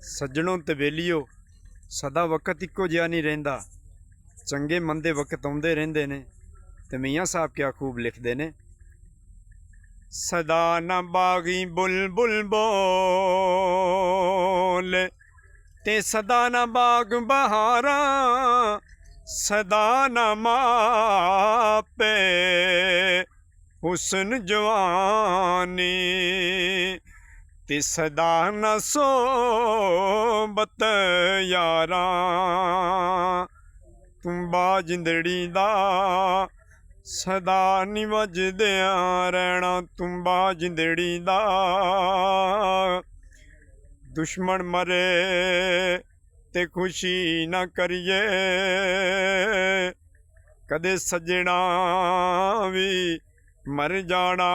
सज्जनों ते वेलियो सदा वक्त इक्को जिहा नहीं रहिंदा। चंगे मंदे वक्त आउंदे रहिंदे ने। ते मियाँ साहब क्या खूब लिखते ने, सदा न बागी बुलबुल बोल ते सदा न बाग बहारा, सदा न मापे हुस्न जवानी ते सदा न सोबत यारा। तुम्बा जिंदड़ी दा सदा नी वजदिया रहना, तुम्बा जिंदड़ी दा दुश्मन मरे ते खुशी न करिए, कदे सजना भी मर जाना।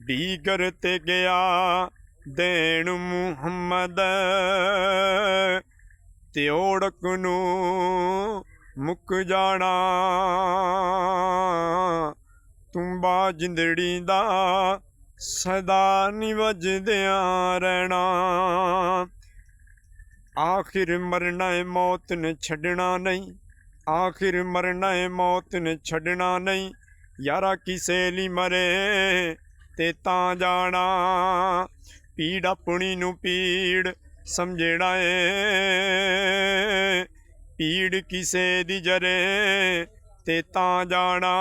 दीगर ते गया देन मुहम्मद ते ओड़क नू मुक जाना। तुम्बा जिंदड़ी दा सदा नी वजदिया रहना। आखिर मरना है मौत ने छड़ना नहीं, आखिर मरना है मौत ने छड़ना नहीं। यारा किसे ली मरे ते तां जाना। पीड़ अपनी नू पीड़ समझना है, पीड़ किसे दी जरे ते तां जाना।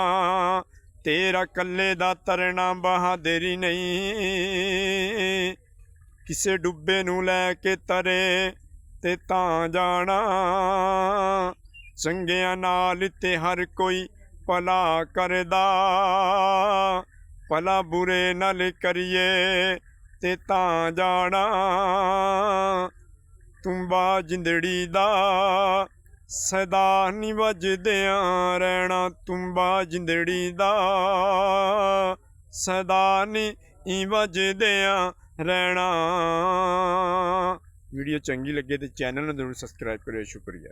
तेरा कल्ले दा तरना बहादुरी नहीं, किसे डुब्बे नू लैके तरे ते तां जाना। चंगियां नाल ते हर कोई भला करदा, भला बुरे नाल करिए ते तां जाना। तुम्बा जिंदड़ी दा सदा नी वजदिया रहना, तुम्बा जिंदड़ी दा सदा नी वजदिया रहना। वीडियो चंगी लगे तो चैनल नूं जरूर सबसक्राइब करियो। शुक्रिया।